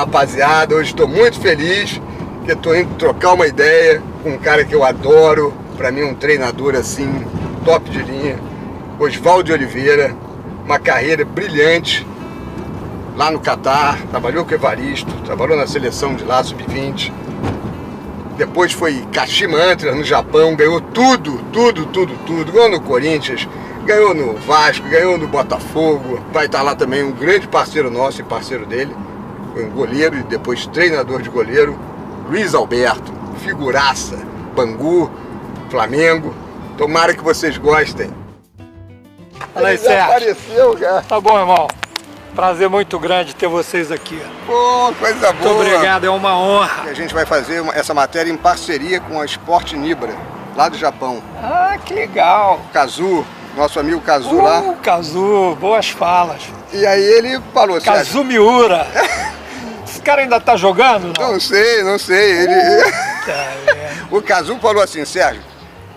rapaziada. Hoje estou muito feliz que estou indo trocar uma ideia com um cara que eu adoro. Para mim, um treinador assim, top de linha. Oswaldo Oliveira, uma carreira brilhante lá no Catar. Trabalhou com o Evaristo, trabalhou na seleção de lá, sub-20. Depois foi Kashima Antlers no Japão, ganhou tudo. Ganhou no Corinthians, ganhou no Vasco, ganhou no Botafogo. Vai estar lá também um grande parceiro nosso e parceiro dele. Foi um goleiro e depois treinador de goleiro. Luiz Alberto, figuraça, Bangu, Flamengo. Tomara que vocês gostem. Fala aí, Ele Sérgio. apareceu, cara. Tá bom, irmão. Prazer muito grande ter vocês aqui. Pô, coisa boa. Muito obrigado, é uma honra. A gente vai fazer essa matéria em parceria com a Sport Nibra, lá do Japão. Ah, que legal. Kazu, nosso amigo Kazu lá. Kazu, boas falas. E aí ele falou assim... Kazu Miura. Esse cara ainda tá jogando, não? Não sei. Ele... O Kazu falou assim, Sérgio,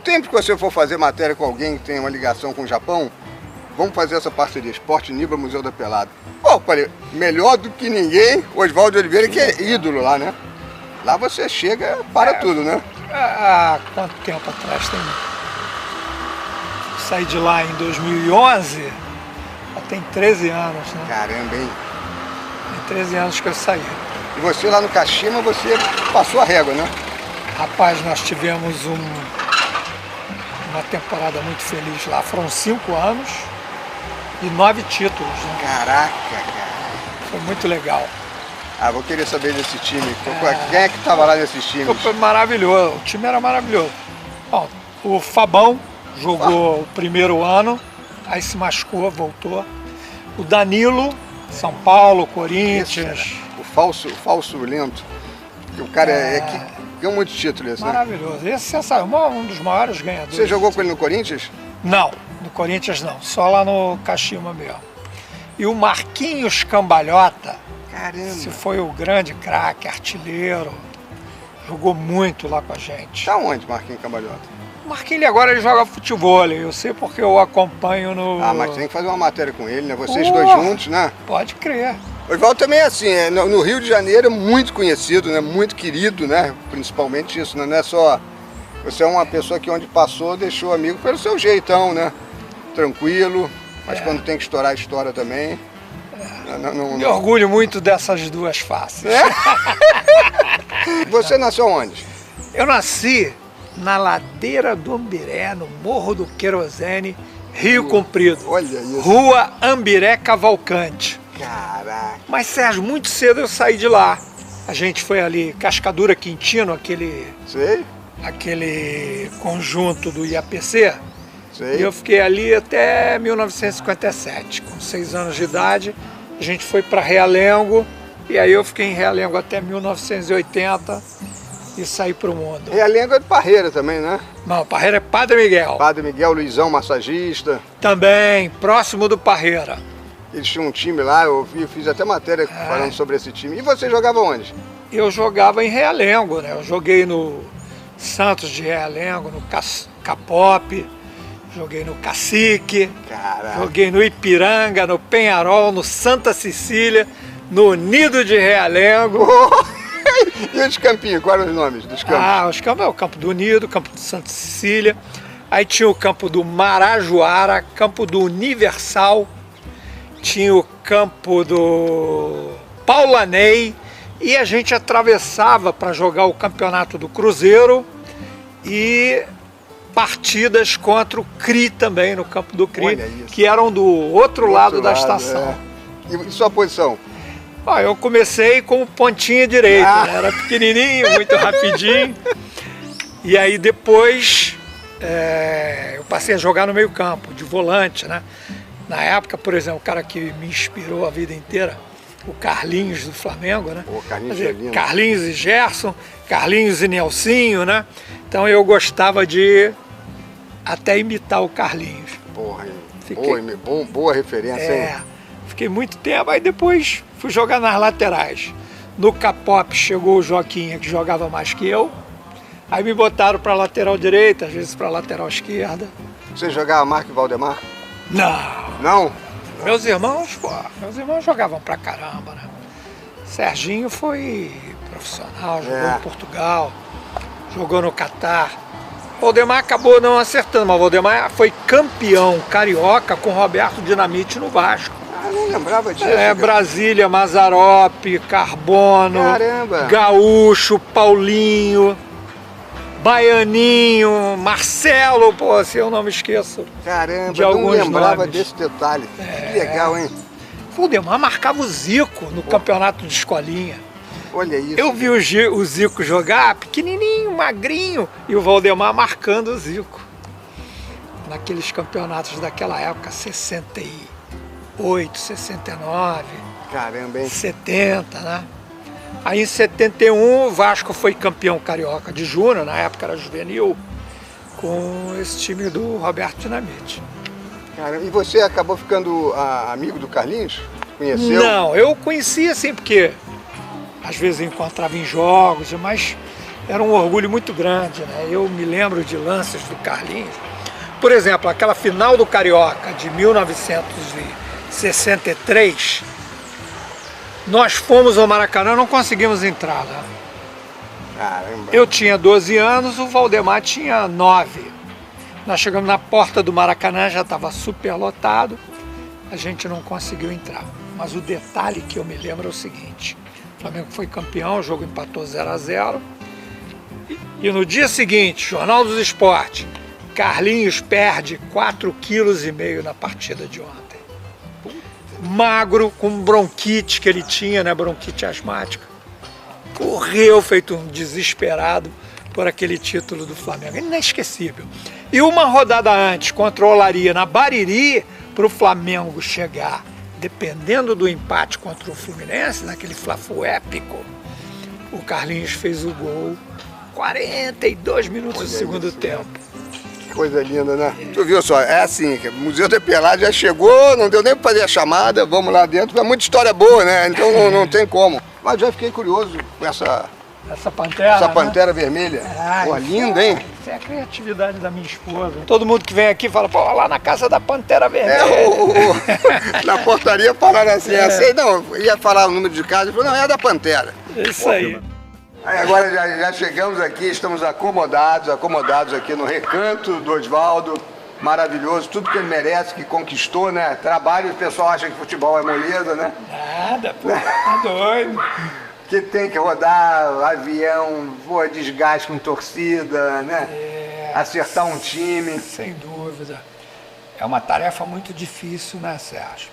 sempre que você for fazer matéria com alguém que tem uma ligação com o Japão, vamos fazer essa parceria, Sport Nibra, Museu da Pelada. Pô, falei, melhor do que ninguém, Oswaldo Oliveira, que é ídolo lá, né? Lá você chega, para tudo, né? Há quanto tempo atrás tem? Saí de lá em 2011, já tem 13 anos, né? Caramba, hein? Tem 13 anos que eu saí. E você lá no Kashima, você passou a régua, né? Rapaz, nós tivemos uma temporada muito feliz lá. Foram 5 anos e 9 títulos, né? Caraca, cara. Foi muito legal. Ah, vou querer saber desse time. Quem é que tava lá nesses times? Foi maravilhoso, o time era maravilhoso. Bom, o Fabão jogou o primeiro ano, aí se machucou, voltou. O Danilo, São Paulo, Corinthians. O falso lento. O cara que ganhou muitos títulos, esse, né? Maravilhoso. Esse é um dos maiores ganhadores. Você jogou com ele no Corinthians? Não, no Corinthians não, só lá no Kashima mesmo. E o Marquinhos Cambalhota, Caramba. esse foi o grande craque, artilheiro, jogou muito lá com a gente. Tá onde, Marquinhos Cambalhota? O Marquinhos agora ele joga futebol, eu sei porque eu acompanho no... Ah, mas tem que fazer uma matéria com ele, né? Vocês dois juntos, né? Pode crer. O Oswaldo também é assim, no Rio de Janeiro é muito conhecido, né? Muito querido, né? Principalmente isso, né? Não é só... Você é uma pessoa que onde passou deixou amigo pelo seu jeitão, né? Tranquilo, mas quando tem que estourar a história também... Me orgulho muito dessas duas faces. Você nasceu onde? Eu nasci na ladeira do Ambiré, no Morro do Querosene, Rio Comprido. Olha isso. Rua Ambiré Cavalcante. Caraca. Mas, Sérgio, muito cedo eu saí de lá. A gente foi ali, Cascadura Quintino, Sei. aquele conjunto do IAPC. Sei. E eu fiquei ali até 1957. Com 6 anos de idade, a gente foi para Realengo. E aí eu fiquei em Realengo até 1980 e saí para o mundo. Realengo é de Parreira também, né? Não, Parreira é Padre Miguel. Padre Miguel, Luizão, massagista. Também, próximo do Parreira. Eles tinham um time lá, eu fiz até matéria falando sobre esse time. E você jogava onde? Eu jogava em Realengo, né? Eu joguei no Santos de Realengo, no Capop, joguei no Cacique, Caraca. joguei no Ipiranga, no Penharol, no Santa Cecília, no Nido de Realengo. E os campinhos, quais eram os nomes dos campos? Ah, os campos, o campo do Nido, o campo do Santa Cecília. Aí tinha o campo do Marajoara, campo do Universal, tinha o campo do Paulanei, e a gente atravessava para jogar o campeonato do Cruzeiro e partidas contra o CRI também, no campo do CRI, que eram do outro lado da estação. E sua posição? Ah, eu comecei como pontinha direita, né? Era pequenininho, muito rapidinho. E aí depois eu passei a jogar no meio campo, de volante, né? Na época, por exemplo, o cara que me inspirou a vida inteira, o Carlinhos do Flamengo, né? Pô, Carlinhos é lindo. Carlinhos e Gerson, Carlinhos e Nelsinho, né? Então eu gostava de até imitar o Carlinhos. Porra, boa referência, hein? Fiquei muito tempo, aí depois fui jogar nas laterais. No Capop chegou o Joaquinha, que jogava mais que eu. Aí me botaram para lateral direita, às vezes para lateral esquerda. Você jogava Marco e Valdemar? Não. Não? Meus irmãos jogavam pra caramba, né? Serginho foi profissional, jogou em Portugal, jogou no Catar. Valdemar acabou não acertando, mas Valdemar foi campeão carioca com Roberto Dinamite no Vasco. Ah, não lembrava disso. Brasília, Mazzaropi, Carbono, caramba, Gaúcho, Paulinho, Baianinho, Marcelo, pô, se eu não me esqueço. Caramba, de alguns não lembrava nomes. desse detalhe. Que legal, hein? Valdemar marcava o Zico no campeonato de escolinha. Olha isso. Eu vi o Zico jogar pequenininho, magrinho, e o Valdemar marcando o Zico. Naqueles campeonatos daquela época, 68, 69, caramba, hein? 70, né? Aí em 71 o Vasco foi campeão carioca de júnior, na época era juvenil, com esse time do Roberto Dinamite. Caramba, e você acabou ficando amigo do Carlinhos? Conheceu? Não, eu conhecia assim, porque às vezes eu encontrava em jogos, mas era um orgulho muito grande, né? Eu me lembro de lances do Carlinhos. Por exemplo, aquela final do Carioca de 1963, nós fomos ao Maracanã, não conseguimos entrar lá. Caramba. Eu tinha 12 anos, o Valdemar tinha 9. Nós chegamos na porta do Maracanã, já estava super lotado, a gente não conseguiu entrar. Mas o detalhe que eu me lembro é o seguinte: o Flamengo foi campeão, o jogo empatou 0-0. E no dia seguinte, Jornal dos Esportes, Carlinhos perde 4,5 kg na partida de ontem. Magro, com bronquite que ele tinha, né, bronquite asmática. Correu feito um desesperado por aquele título do Flamengo. Inesquecível. E uma rodada antes, contra o Olaria, na Bariri, para o Flamengo chegar, dependendo do empate contra o Fluminense, naquele Fla-Flu épico, o Carlinhos fez o gol 42 minutos do segundo tempo. Que coisa linda, né? Tu viu só, é assim, o Museu da Pelada já chegou, não deu nem para fazer a chamada, vamos lá dentro, é muita história boa, né? Então não tem como. Mas já fiquei curioso com essa pantera vermelha. Pô, linda, hein? Isso é a criatividade da minha esposa. Todo mundo que vem aqui fala, pô, lá na casa da Pantera Vermelha. Na portaria falaram assim, não, ia falar o número de casa, falou, não, é da Pantera. Isso aí. Aí agora já chegamos aqui, estamos acomodados aqui no Recanto do Osvaldo. Maravilhoso, tudo que ele merece, que conquistou, né? Trabalho, o pessoal acha que futebol é moleza, né? Nada, pô, tá doido. Que tem que rodar avião, voa desgaste com torcida, né? Acertar um time. Sem dúvida. É uma tarefa muito difícil, né, Sérgio?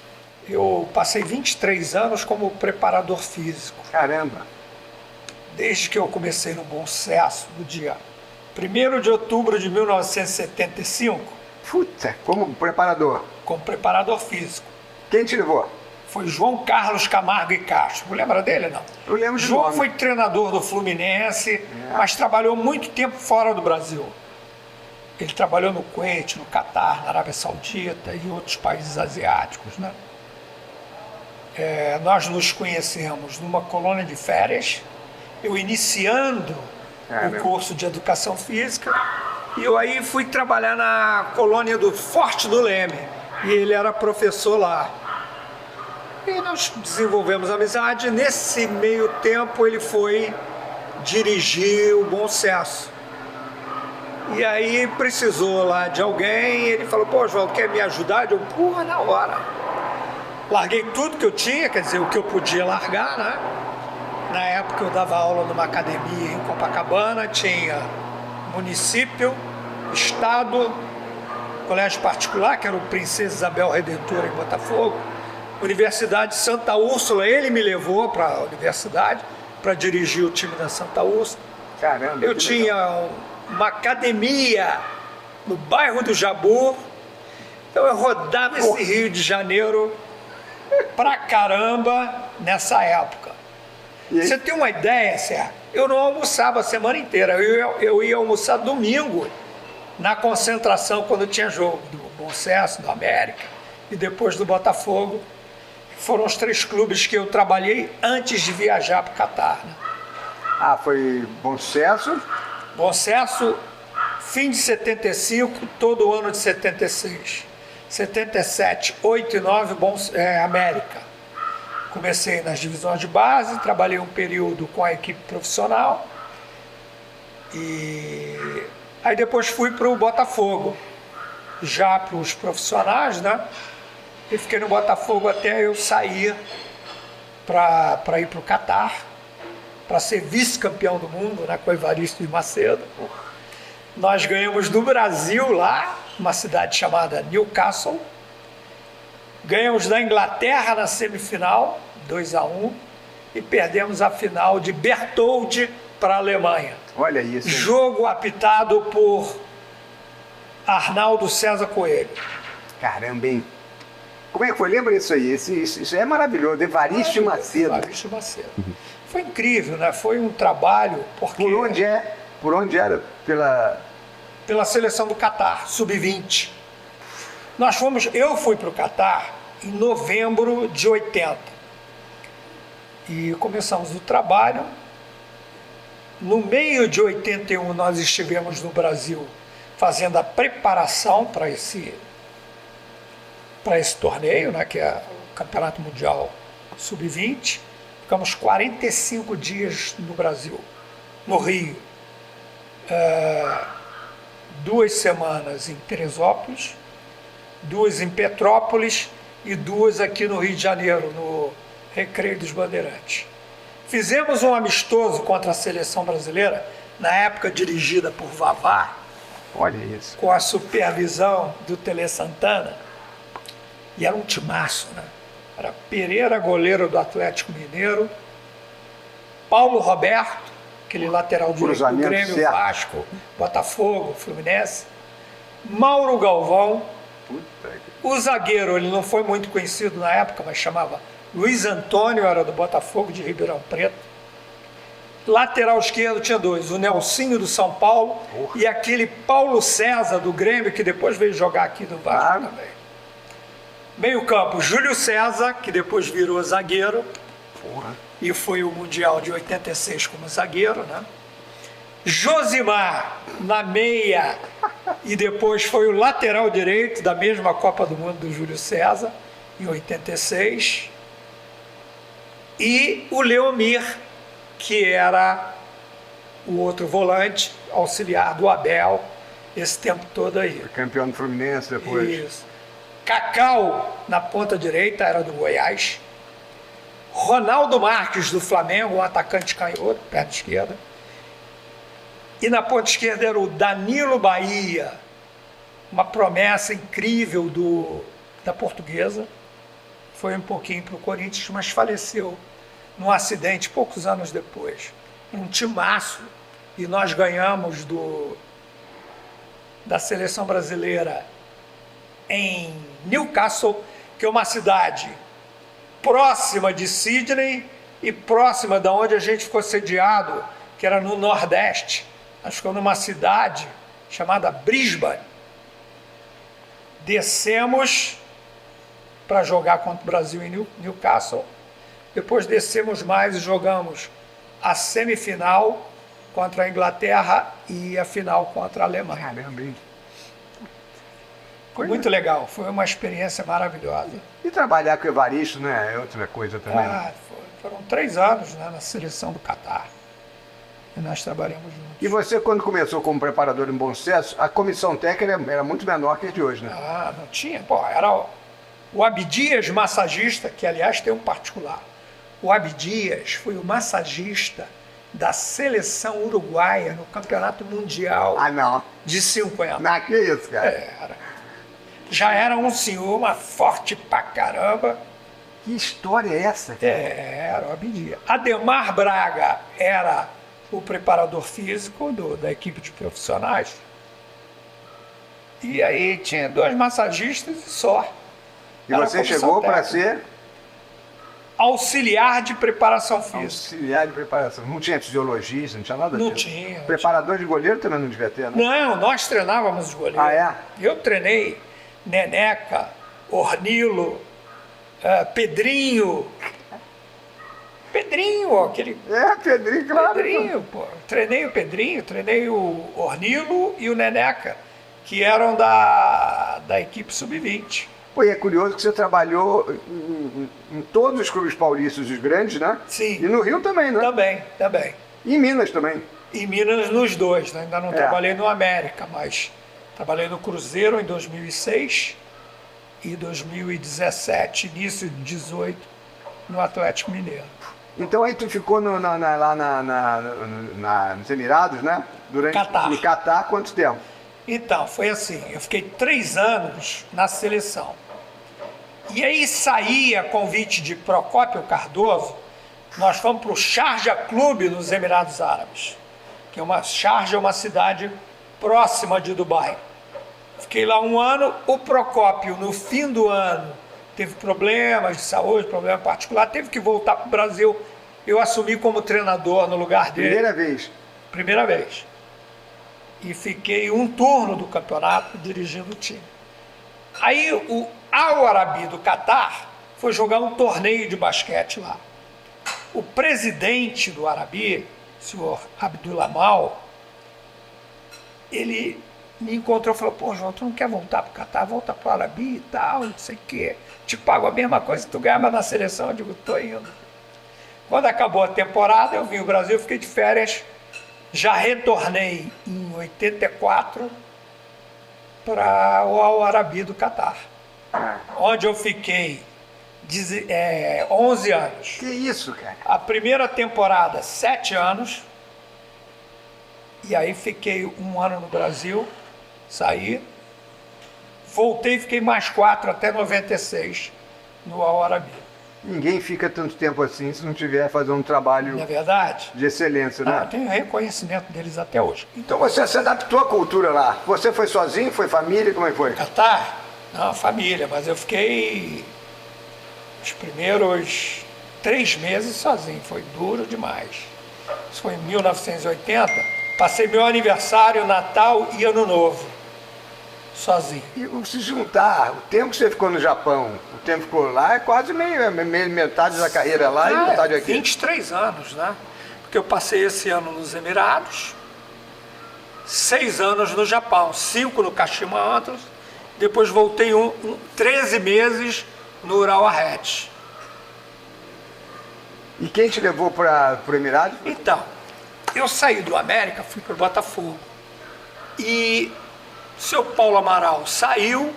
Eu passei 23 anos como preparador físico. Caramba! Desde que eu comecei no Bom Sucesso, no dia 1º de outubro de 1975. Puta, como preparador? Como preparador físico. Quem te levou? Foi João Carlos Camargo e Castro. Lembra dele, não? Eu lembro de João nome. foi treinador do Fluminense, mas trabalhou muito tempo fora do Brasil. Ele trabalhou no Kuwait, no Catar, na Arábia Saudita e outros países asiáticos, né? Nós nos conhecemos numa colônia de férias, eu iniciando o curso de Educação Física, e eu aí fui trabalhar na colônia do Forte do Leme, e ele era professor lá. E nós desenvolvemos amizade. Nesse meio tempo ele foi dirigir o Bom Sucesso. E aí precisou lá de alguém, ele falou, pô, João, quer me ajudar? Eu, porra, na hora. Larguei tudo que eu tinha, quer dizer, o que eu podia largar, né? Na época eu dava aula numa academia em Copacabana, tinha município, estado, colégio particular, que era o Princesa Isabel Redentora em Botafogo, Universidade Santa Úrsula, ele me levou para a universidade para dirigir o time da Santa Úrsula. Caramba! Eu tinha uma academia no bairro do Jabu, então eu rodava esse Rio de Janeiro pra caramba nessa época. Você tem uma ideia, Sérgio? Eu não almoçava a semana inteira, eu ia almoçar domingo na concentração quando tinha jogo do Bom Sucesso, do América e depois do Botafogo. Foram os 3 clubes que eu trabalhei antes de viajar para o Catar, né? Ah, foi Bom Sucesso? Bom Sucesso, fim de 75, todo o ano de 76. 77, 8 e 9, América. Comecei nas divisões de base, trabalhei um período com a equipe profissional e aí depois fui para o Botafogo, já para os profissionais, né? E fiquei no Botafogo até eu sair para ir para o Catar, para ser vice-campeão do mundo, né, com o Evaristo de Macedo. Nós ganhamos do Brasil lá, uma cidade chamada Newcastle. Ganhamos da Inglaterra na semifinal, 2-1, e perdemos a final de Bertoldi para a Alemanha. Olha isso. Jogo apitado por Arnaldo César Coelho. Caramba, hein? Como é que foi? Lembra isso aí? Isso é maravilhoso. Evaristo Macedo. Evaristo Macedo. Foi incrível, né? Foi um trabalho, porque... Por onde era? Pela seleção do Catar, sub-20. Eu fui para o Catar em novembro de 80. E começamos o trabalho. No meio de 81 nós estivemos no Brasil fazendo a preparação para esse torneio, né, que é o Campeonato Mundial Sub-20. Ficamos 45 dias no Brasil, no Rio. 2 semanas em Teresópolis, 2 em Petrópolis e 2 aqui no Rio de Janeiro, no Recreio dos Bandeirantes. Fizemos um amistoso contra a seleção brasileira, na época dirigida por Vavá. Olha isso. Com a supervisão do Tele Santana. E era um timaço, né? Era Pereira, goleiro do Atlético Mineiro, Paulo Roberto, aquele lateral direito do Grêmio, certo. Vasco, Botafogo, Fluminense, Mauro Galvão, o zagueiro, ele não foi muito conhecido na época, mas chamava Luiz Antônio, era do Botafogo de Ribeirão Preto. Lateral esquerdo tinha 2, o Nelsinho do São Paulo e aquele Paulo César do Grêmio, que depois veio jogar aqui no Vasco também. Meio campo, Júlio César, que depois virou zagueiro. E foi o Mundial de 86 como zagueiro, né? Josimar na meia e depois foi o lateral direito da mesma Copa do Mundo do Júlio César, em 86. E o Leomir, que era o outro volante, auxiliar do Abel, esse tempo todo aí. Foi campeão do Fluminense depois. Isso. Cacau, na ponta direita, era do Goiás. Ronaldo Marques, do Flamengo, um atacante canhoto, perna esquerda. E na ponta esquerda era o Danilo Bahia, uma promessa incrível da Portuguesa. Foi um pouquinho para o Corinthians, mas faleceu num acidente poucos anos depois. Um timaço. E nós ganhamos da seleção brasileira em Newcastle, que é uma cidade próxima de Sydney e próxima de onde a gente ficou sediado, que era no Nordeste. Nós ficamos numa cidade chamada Brisbane. Descemos para jogar contra o Brasil em Newcastle. Depois descemos mais e jogamos a semifinal contra a Inglaterra e a final contra a Alemanha. Caramba, hein? Foi muito legal, foi uma experiência maravilhosa. E trabalhar com o Evaristo, né? É outra coisa também. Foram 3 anos, né, na seleção do Catar. E nós trabalhamos juntos. E você, quando começou como preparador em Bom Sucesso, a comissão técnica era muito menor que a de hoje, né? Não tinha. Era o Abdias massagista, que aliás tem um particular. O Abdias foi o massagista da seleção uruguaia no Campeonato Mundial de 50. Não, que isso, cara? Já era um senhor, mas forte pra caramba. Que história é essa, cara? Era o Abdias. Ademar Braga era o preparador físico da equipe de profissionais. E aí tinha 2 massagistas e só. E você chegou para ser? Auxiliar de preparação física. Auxiliar de preparação. Não tinha fisiologista, não tinha nada disso? Não tinha. Preparador de goleiro também não devia ter, né? Não, nós treinávamos os goleiros. Eu treinei Neneca, Ornilo, Pedrinho. Pedrinho, aquele... Pedrinho, claro. Pedrinho, pô. Treinei o Pedrinho, treinei o Ornilo e o Neneca, que eram da equipe sub-20. Pô, e é curioso que você trabalhou em todos os clubes paulistas, os grandes, né? Sim. E no Rio também, né? Também. E em Minas também. Em Minas, nos dois, né? Ainda não trabalhei no América, mas trabalhei no Cruzeiro em 2006 e 2017, início de 2018, no Atlético Mineiro. Então aí tu ficou lá nos Emirados, né? Catar. No Catar, quanto tempo? Então, foi assim, eu fiquei 3 anos na seleção. E aí saía convite de Procópio Cardoso, nós fomos para o Sharjah Clube nos Emirados Árabes, que Sharjah é uma cidade próxima de Dubai. Fiquei lá 1 ano, o Procópio, no fim do ano, teve problemas de saúde, problema particular, teve que voltar para o Brasil. Eu assumi como treinador no lugar dele. Primeira vez? Primeira vez. E fiquei um turno do campeonato dirigindo o time. Aí o Al Arabi do Catar foi jogar um torneio de basquete lá. O presidente do Arabi, o senhor Abdul Amal, ele me encontrou e falou: pô, João, tu não quer voltar para o Catar? Volta para o Arabi e tal, não sei o quê. Te pago a mesma coisa que tu ganhava na seleção. Eu digo: tô indo. Quando acabou a temporada, eu vim ao Brasil, fiquei de férias. Já retornei em 84 para o Al Arabi do Catar, onde eu fiquei 11 anos. Que isso, cara? A primeira temporada, 7 anos. E aí fiquei 1 ano no Brasil, saí. Voltei e fiquei mais 4 até 96 no Al Arabi. Ninguém fica tanto tempo assim se não tiver fazendo um trabalho Não é verdade? de excelência, né? Eu tenho reconhecimento deles até hoje. Então você se adaptou à cultura lá. Você foi sozinho, foi família, como é que foi? Catar? Não, família, mas eu fiquei os primeiros 3 meses sozinho, foi duro demais. Isso foi em 1980, passei meu aniversário, Natal e Ano Novo, sozinho. E se juntar, o tempo que você ficou no Japão, o tempo que ficou lá, é quase metade da carreira lá e metade aqui. 23 anos, né? Porque eu passei esse ano nos Emirados, 6 anos no Japão, 5 no Kashima Antlers, depois voltei 13 meses no Urawa Red. E quem te levou para o Emirados? Então, eu saí do América, fui para o Botafogo. E seu Paulo Amaral saiu,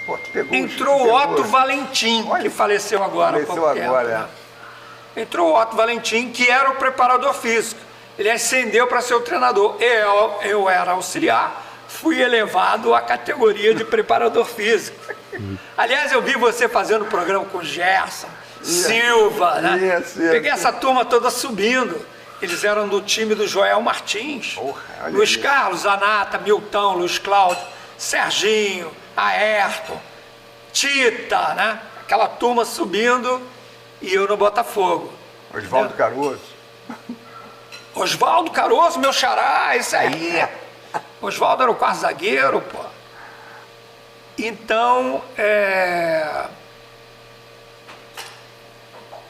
Pô, entrou o Otto Valentim, que faleceu agora há pouco tempo. Né? Entrou o Otto Valentim, que era o preparador físico. Ele ascendeu para ser o treinador. Eu era auxiliar, fui elevado à categoria de preparador físico. Aliás, eu vi você fazendo programa com Gerson, Silva, né? Peguei essa turma toda subindo. Eles eram do time do Joel Martins. Luiz Carlos, Anata, Milton, Luiz Cláudio, Serginho, Ayrton, Tita, né? Aquela turma subindo e eu no Botafogo. Oswaldo Caroso. Oswaldo Caroso, meu xará, isso aí. Oswaldo era o quarto zagueiro, pô. Então,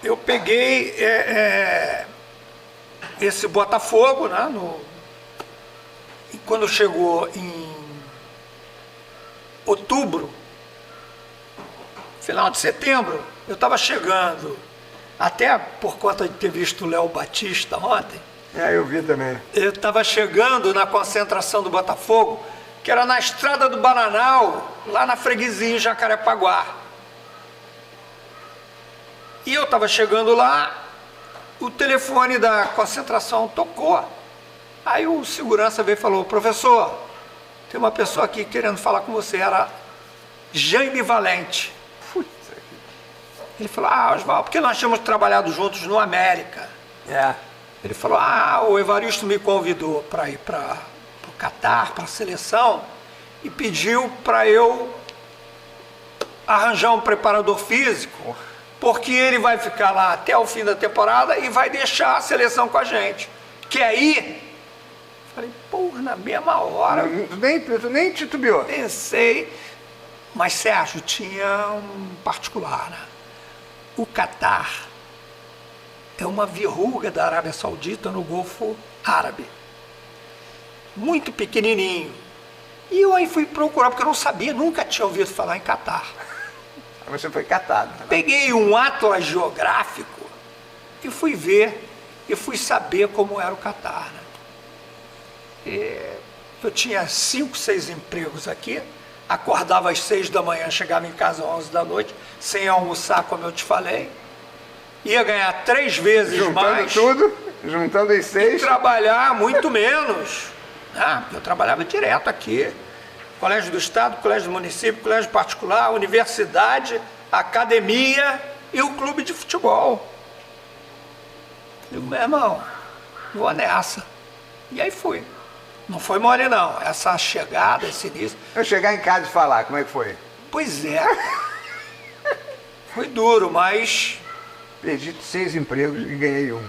eu peguei esse Botafogo, né? E quando chegou em outubro, final de setembro, eu estava chegando, até por conta de ter visto o Léo Batista ontem. Eu vi também. Eu estava chegando na concentração do Botafogo, que era na Estrada do Bananal, lá na freguesia em Jacarepaguá. E eu estava chegando lá, o telefone da concentração tocou. Aí o segurança veio e falou: professor, tem uma pessoa aqui querendo falar com você. Era Jaime Valente. Ele falou: Oswaldo, porque nós tínhamos trabalhado juntos no América. Ele falou: o Evaristo me convidou para ir para o Catar, para a seleção, e pediu para eu arranjar um preparador físico, porque ele vai ficar lá até o fim da temporada e vai deixar a seleção com a gente. Quer ir? Falei: porra, na mesma hora. Nem titubeou. Pensei, mas Sérgio, tinha um particular, né? O Catar é uma verruga da Arábia Saudita no Golfo Árabe. Muito pequenininho. E eu aí fui procurar, porque eu não sabia, nunca tinha ouvido falar em Catar. Você foi catado. Peguei um atlas geográfico e fui ver e fui saber como era o Catar. Né? Eu tinha 5, 6 empregos aqui, acordava às 6 da manhã, chegava em casa às 11 da noite, sem almoçar, como eu te falei. Ia ganhar 3 vezes mais. Juntando os 6. E trabalhar muito menos. Né? Eu trabalhava direto aqui. Colégio do Estado, Colégio do Município, Colégio Particular, Universidade, Academia e o clube de futebol. Digo, meu irmão, vou nessa. E aí fui. Não foi mole não, essa chegada, esse início. Eu chegar em casa e falar, como é que foi? Pois é. Foi duro, mas... Perdi 6 empregos e ganhei 1.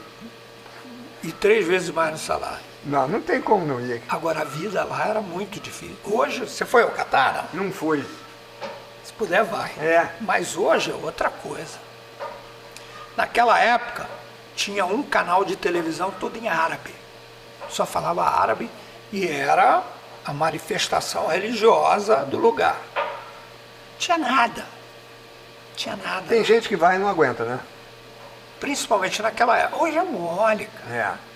E 3 vezes mais no salário. Não tem como não ir. Agora, a vida lá era muito difícil. Hoje, você foi ao Catar? Não fui. Se puder, vai. É. Mas hoje é outra coisa. Naquela época, tinha um canal de televisão todo em árabe. Só falava árabe e era a manifestação religiosa do lugar. Tinha nada. Tinha nada. Tem gente que vai e não aguenta, né? Principalmente naquela época. Hoje é mole, cara. É.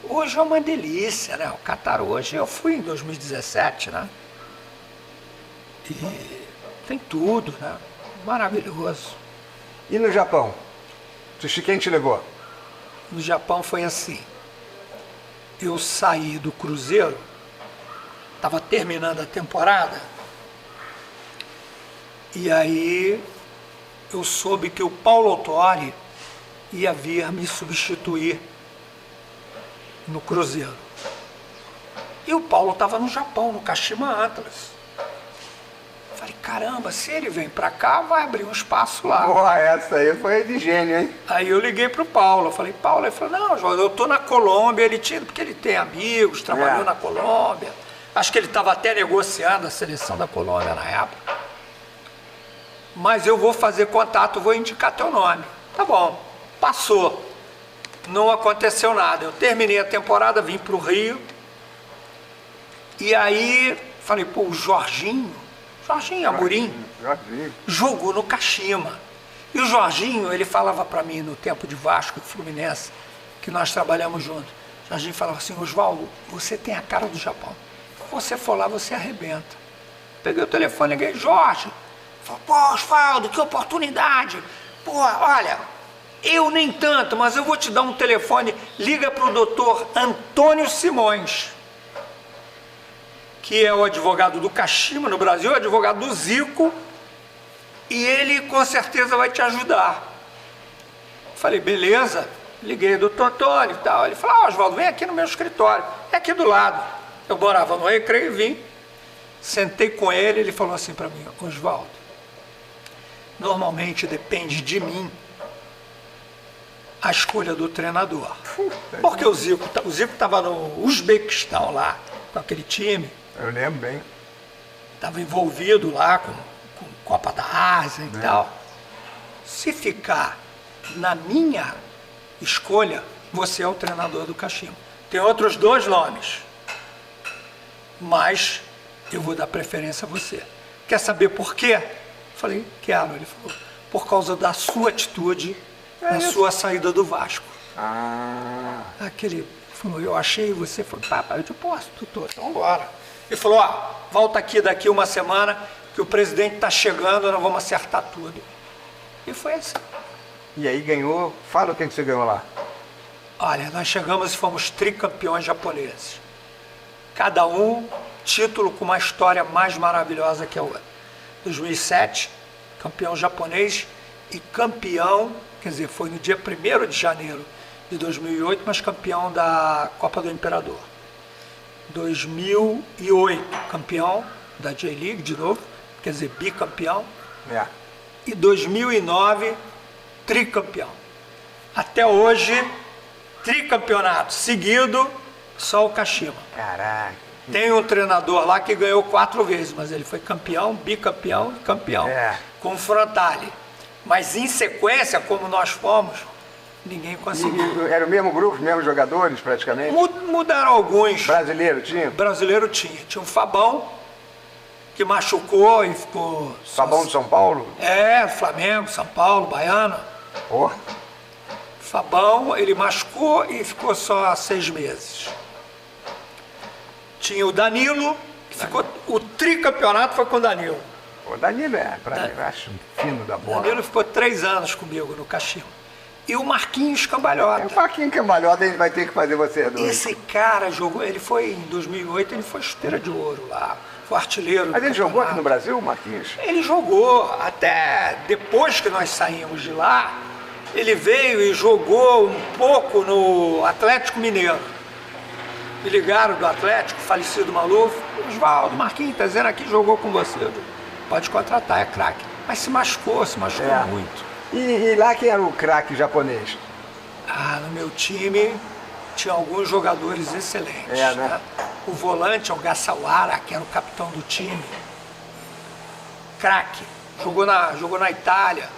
Hoje é uma delícia, né? O Catar hoje, eu fui em 2017, né? E tem tudo, né? Maravilhoso. E no Japão? Quem te levou? No Japão foi assim. Eu saí do cruzeiro, estava terminando a temporada, e aí eu soube que o Paulo Autuori ia vir me substituir no cruzeiro. E o Paulo estava no Japão, no Kashima Antlers. Falei, caramba, se ele vem pra cá, vai abrir um espaço lá. Porra, essa aí foi de gênio, hein? Aí eu liguei pro Paulo, eu falei, Paulo, ele falou, não, João, eu tô na Colômbia, ele tinha, porque ele tem amigos, trabalhou na Colômbia. Acho que ele estava até negociando a seleção da Colômbia na época. Mas eu vou fazer contato, vou indicar teu nome. Tá bom, passou. Não aconteceu nada. Eu terminei a temporada, vim pro Rio. E aí, falei, pô, o Jorginho Amorim, jogou no Kashima. E o Jorginho, ele falava para mim no tempo de Vasco e Fluminense, que nós trabalhamos juntos. O Jorginho falava assim, Oswaldo, você tem a cara do Japão. Se você for lá, você arrebenta. Peguei o telefone, liguei, Jorge. Falei, pô, Oswaldo, que oportunidade. Pô, olha, eu nem tanto, mas eu vou te dar um telefone. Liga para o doutor Antônio Simões, que é o advogado do Kashima no Brasil, o advogado do Zico, e ele com certeza vai te ajudar. Falei, beleza. Liguei, doutor Antônio e tal. Ele falou, Oswaldo, vem aqui no meu escritório. É aqui do lado. Eu morava no Recreio, vim. Sentei com ele, ele falou assim para mim, Oswaldo, normalmente depende de mim a escolha do treinador. Porque o Zico estava no Uzbequistão lá, com aquele time. Eu lembro bem. Estava envolvido lá com Copa da Ásia e tal. Se ficar na minha escolha, você é o treinador do Kashima. Tem outros 2 nomes, mas eu vou dar preferência a você. Quer saber por quê? Falei, quero. Ele falou, por causa da sua atitude na sua saída do Vasco. Aquele falou, eu achei, você falou, papai, eu te posso, doutor, então bora. Ele falou, volta aqui daqui uma semana, que o presidente está chegando, nós vamos acertar tudo. E foi assim. E aí ganhou, fala o que você ganhou lá. Olha, nós chegamos e fomos tricampeões japoneses. Cada um título com uma história mais maravilhosa que a outra. 2007, campeão japonês e campeão, quer dizer, foi no dia 1º de janeiro de 2008, mas campeão da Copa do Imperador. 2008, campeão da J-League de novo, quer dizer, bicampeão. E 2009, tricampeão. Até hoje, tricampeonato seguido, só o Kashima. Caraca. Tem um treinador lá que ganhou 4 vezes, mas ele foi campeão, bicampeão e campeão. Com o Frontale. Mas em sequência, como nós fomos, ninguém conseguiu. Era o mesmo grupo, os mesmos jogadores praticamente? Mudaram alguns. Brasileiro tinha? Brasileiro tinha. Tinha o Fabão, que machucou e ficou... Fabão de São Paulo? É, Flamengo, São Paulo, Baiano. Pô. Fabão, ele machucou e ficou só 6 meses. Tinha o Danilo, que ficou... O tricampeonato foi com o Danilo. O Danilo pra mim, eu acho fino da bola. O Danilo ficou 3 anos comigo no Kashima. E o Marquinhos Cambalhota. O Marquinhos Cambalhota, a gente vai ter que fazer você dois. Esse cara jogou, ele foi em 2008, ele foi chuteira de ouro lá, foi artilheiro. Mas ele jogou aqui no Brasil, Marquinhos? Ele jogou, até depois que nós saímos de lá, ele veio e jogou um pouco no Atlético Mineiro. Me ligaram do Atlético, falecido Maluf, Osvaldo, Marquinhos, tá dizendo aqui, jogou com você. Pode contratar, é craque. Mas se machucou muito. E lá quem era o craque japonês? Ah, no meu time tinha alguns jogadores excelentes. Né? O volante é o Gassawara, que era o capitão do time. Craque. Jogou na Itália.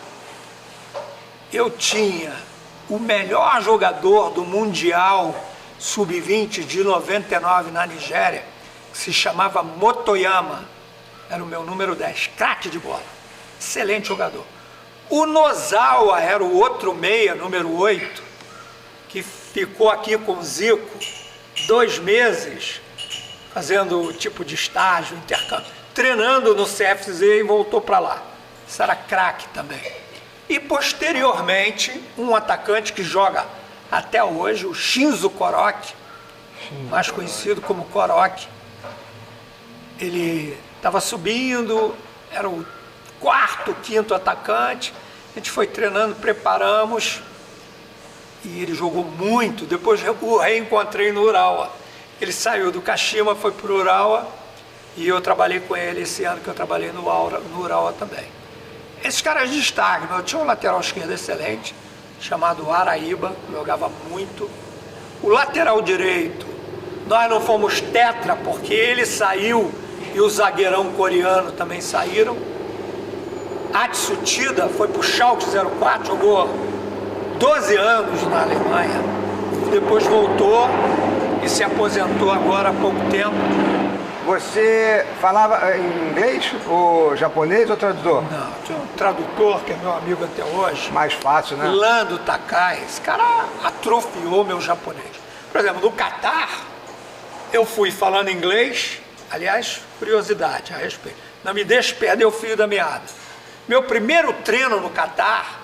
Eu tinha o melhor jogador do Mundial Sub-20 de 99 na Nigéria, que se chamava Motoyama. Era o meu número 10. Craque de bola. Excelente jogador. O Nozawa era o outro meia, número 8, que ficou aqui com o Zico 2 meses, fazendo tipo de estágio, intercâmbio, treinando no CFZ e voltou para lá. Isso era craque também. E posteriormente, um atacante que joga até hoje, o Shinzo Koroki, mais conhecido como Koroki. Ele estava subindo, era o 4º, 5º atacante, a gente foi treinando, preparamos, e ele jogou muito. Depois o reencontrei no Urawa. Ele saiu do Kashima, foi para o Urawa, e eu trabalhei com ele esse ano que eu trabalhei no Urawa também. Esses caras destaque, eu tinha um lateral esquerdo excelente, chamado Araíba, jogava muito. O lateral direito, nós não fomos tetra, porque ele saiu, e o zagueirão coreano também saíram. Atsutida foi pro Schalke 04, jogou 12 anos na Alemanha, depois voltou e se aposentou agora há pouco tempo. Você falava em inglês, ou japonês, ou tradutor? Não, tinha um tradutor que é meu amigo até hoje. Mais fácil, né? Lando Takai. Esse cara atrofiou meu japonês. Por exemplo, no Catar, eu fui falando inglês. Aliás, curiosidade a respeito. Não me deixe perder o fio da meada. Meu primeiro treino no Catar,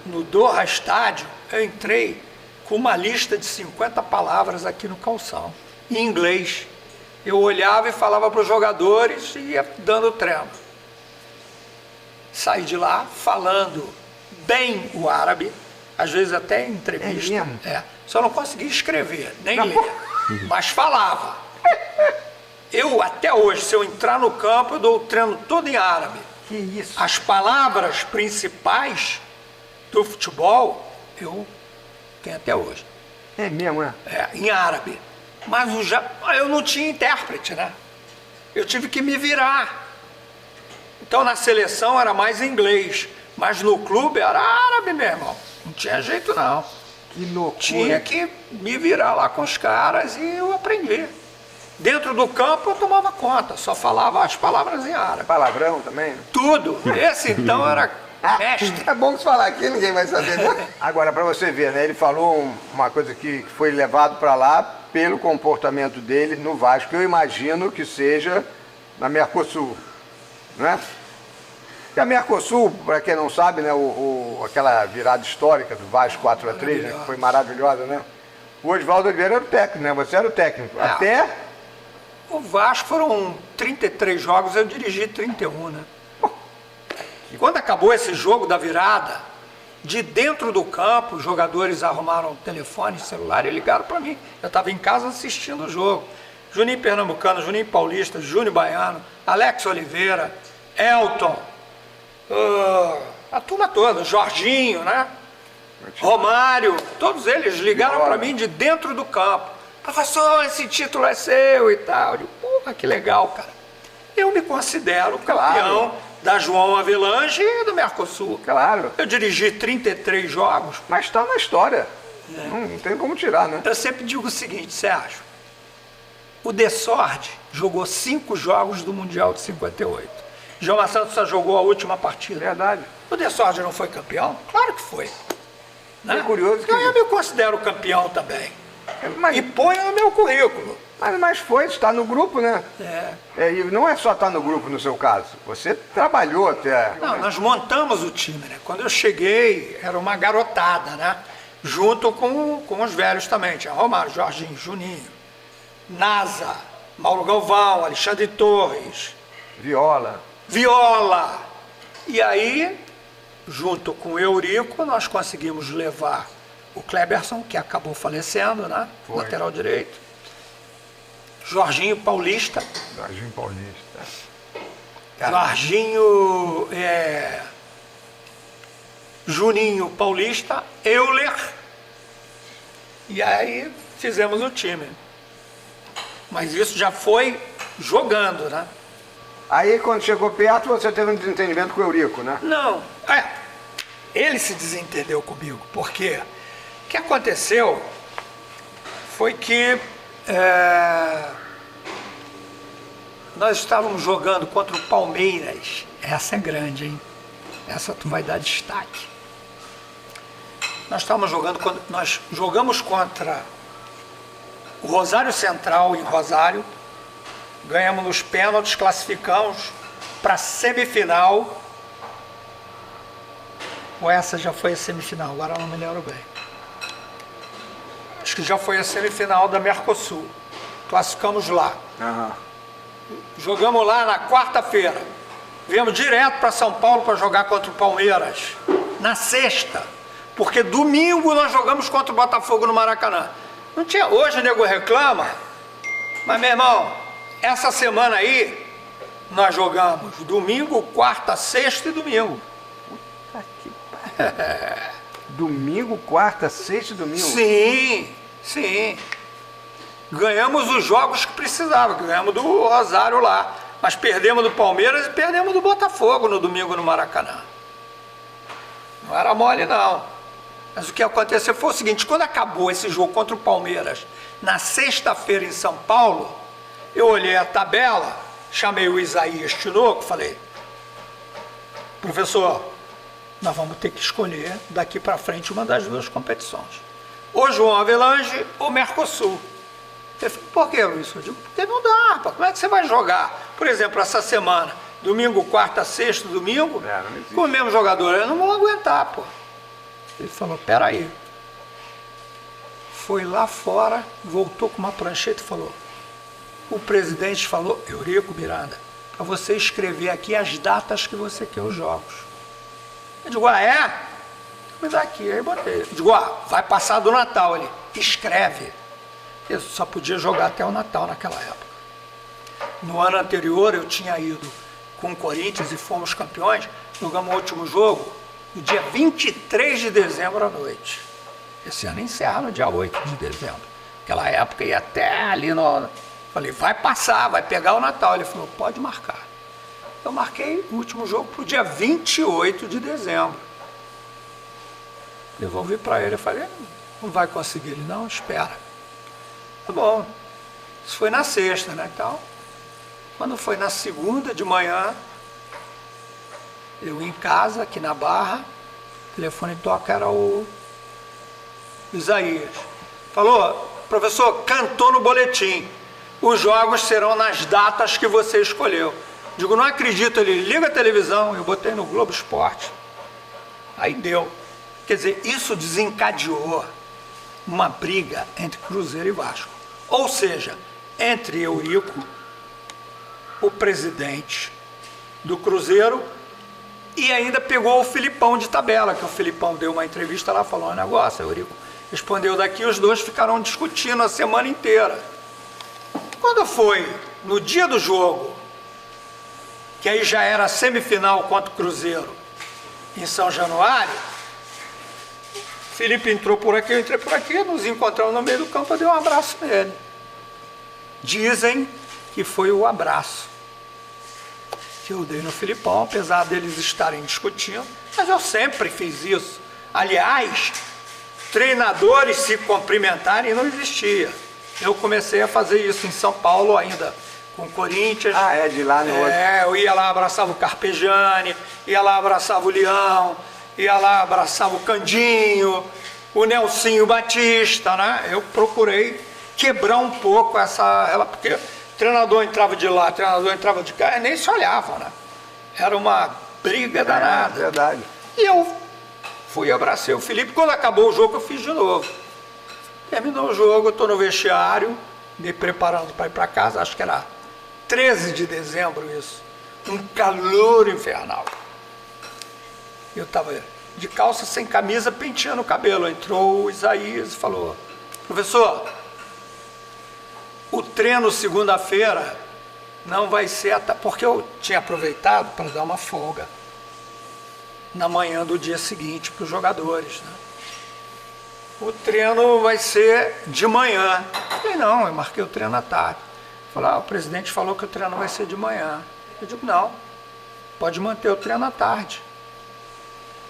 no Doha Estádio, eu entrei com uma lista de 50 palavras aqui no calção, em inglês. Eu olhava e falava para os jogadores e ia dando treino. Saí de lá falando bem o árabe, às vezes até em entrevista. É mesmo? Só não conseguia escrever, nem ler, mas falava. Eu, até hoje, se eu entrar no campo, eu dou o treino todo em árabe. Que isso? As palavras principais do futebol, eu tenho até hoje. É mesmo, né? Em árabe. Mas eu não tinha intérprete, né? Eu tive que me virar. Então, na seleção era mais inglês, mas no clube era árabe, meu irmão. Não tinha jeito, não. Que loucura. Tinha que me virar lá com os caras e eu aprendi. Dentro do campo eu tomava conta, só falava as palavras em árabe. Palavrão também? Tudo. Esse então era mestre. É bom que você falar aqui, ninguém vai saber, né? Agora, para você ver, né? Ele falou uma coisa que foi levado para lá pelo comportamento dele no Vasco. Eu imagino que seja na Mercosul, né? E a Mercosul, para quem não sabe, né? Aquela virada histórica do Vasco 4-3, né? Que foi maravilhosa, né? O Osvaldo Oliveira era o técnico, né? Você era o técnico. Até... O Vasco foram 33 jogos, eu dirigi 31, né? E quando acabou esse jogo da virada, de dentro do campo, os jogadores arrumaram telefone, celular e ligaram para mim. Eu estava em casa assistindo o jogo. Juninho Pernambucano, Juninho Paulista, Júnior Baiano, Alex Oliveira, Elton, a turma toda, Jorginho, né? Romário, todos eles ligaram para mim de dentro do campo. Professor, esse título é seu e tal. Eu digo, porra, que legal, cara. Eu me considero campeão da João Avelange e do Mercosul. Claro. Eu dirigi 33 jogos. Mas está na história. Não tem como tirar, né? Eu sempre digo o seguinte, Sérgio. O Desord jogou 5 jogos do Mundial de 58. Djalma Santos só jogou a última partida. Verdade. O De Sorge não foi campeão? Claro que foi. Né? É curioso que... Eu me considero campeão também. Mas, E ponho no meu currículo. mas foi, está no grupo, né? E não é só estar no grupo no seu caso. Você trabalhou até... Não, nós montamos o time, né? Quando eu cheguei, era uma garotada, né? Junto com os velhos também. Tinha Romário, Jorginho, Juninho, Nasa, Mauro Galvão, Alexandre Torres. Viola. E aí, junto com o Eurico, nós conseguimos levar o Kleberson, que acabou falecendo, né? Foi. Lateral direito. Jorginho Paulista. Jorginho Paulista. Jorginho, Juninho Paulista, Euler. E aí fizemos o time. Mas isso já foi jogando, né? Aí quando chegou perto, você teve um desentendimento com o Eurico, né? Não, ele se desentendeu comigo, porque o que aconteceu foi que nós estávamos jogando contra o Palmeiras. Essa é grande, hein? Essa tu vai dar destaque. Nós jogamos contra o Rosário Central em Rosário, ganhamos nos pênaltis, classificamos para a semifinal. Ou essa já foi a semifinal, agora não me lembro bem. Acho que já foi a semifinal da Mercosul. Classificamos lá. Uhum. Jogamos lá na quarta-feira. Viemos direto para São Paulo para jogar contra o Palmeiras. Na sexta. Porque domingo nós jogamos contra o Botafogo no Maracanã. Não tinha. Hoje o nego reclama. Mas, meu irmão, essa semana aí nós jogamos domingo, quarta, sexta e domingo. Puta que pariu. Domingo, quarta, sexta e domingo? Sim. Ganhamos os jogos que precisava. Ganhamos do Rosário lá. Mas perdemos do Palmeiras e perdemos do Botafogo no domingo no Maracanã. Não era mole, não. Mas o que aconteceu foi o seguinte: quando acabou esse jogo contra o Palmeiras, na sexta-feira em São Paulo, eu olhei a tabela, chamei o Isaías Tinoco e falei: professor, nós vamos ter que escolher daqui para frente uma das duas competições. Ou João Avelange ou Mercosul. Ele falou: por que, Luiz? Eu digo: porque não dá, rapaz. Como é que você vai jogar? Por exemplo, essa semana, domingo, quarta, sexta, domingo, com o mesmo jogador, eu não vou aguentar, pô. Ele falou: peraí. Foi lá fora, voltou com uma prancheta e falou: o presidente falou, Eurico Miranda, para você escrever aqui as datas que você quer os jogos. Eu digo: é? Me dá aqui. Aí botei. Eu digo: vai passar do Natal. Ele: escreve. Eu só podia jogar até o Natal naquela época. No ano anterior eu tinha ido com o Corinthians e fomos campeões. Jogamos o último jogo no dia 23 de dezembro à noite. Esse ano encerra no dia 8 de dezembro. Naquela época ia até ali no... Falei: vai passar, vai pegar o Natal. Ele falou: pode marcar. Eu marquei o último jogo para o dia 28 de dezembro. Devolvi para ele. Eu falei: não vai conseguir. Ele: não, espera. Tá bom. Isso foi na sexta, né? Então, quando foi na segunda de manhã, eu em casa, aqui na Barra, o telefone toca, era o Isaías. Falou: professor, cantou no boletim. Os jogos serão nas datas que você escolheu. Digo: não acredito. Ele: liga a televisão. Eu botei no Globo Esporte. Aí deu. Quer dizer, isso desencadeou uma briga entre Cruzeiro e Vasco. Ou seja, entre Eurico, o presidente do Cruzeiro, e ainda pegou o Filipão de tabela, que o Filipão deu uma entrevista lá, falou um negócio, Eurico respondeu daqui, os dois ficaram discutindo a semana inteira. Quando foi no dia do jogo, que aí já era semifinal contra o Cruzeiro, em São Januário, Felipe entrou por aqui, eu entrei por aqui, nos encontramos no meio do campo, eu dei um abraço nele. Dizem que foi o abraço que eu dei no Filipão, apesar deles estarem discutindo, mas eu sempre fiz isso. Aliás, treinadores se cumprimentarem não existia. Eu comecei a fazer isso em São Paulo ainda, com o Corinthians. Ah, é, de lá no outro. Eu ia lá, abraçava o Carpegiani, ia lá, abraçava o Leão, ia lá, abraçava o Candinho, o Nelsinho Batista, né? Eu procurei quebrar um pouco porque o treinador entrava de lá, o treinador entrava de cá, e nem se olhavam, né? Era uma briga danada. Verdade. E eu fui e abracei o Felipe. Quando acabou o jogo, eu fiz de novo. Terminou o jogo, eu estou no vestiário, me preparando para ir para casa, acho que era 13 de dezembro isso. Um calor infernal. Eu estava de calça, sem camisa, penteando o cabelo. Entrou o Isaías e falou: professor, o treino segunda-feira não vai ser... Porque eu tinha aproveitado para dar uma folga na manhã do dia seguinte para os jogadores, né? O treino vai ser de manhã. Eu falei, não, eu marquei o treino à tarde. Falei, o presidente falou que o treino vai ser de manhã. Eu digo, não, pode manter o treino à tarde.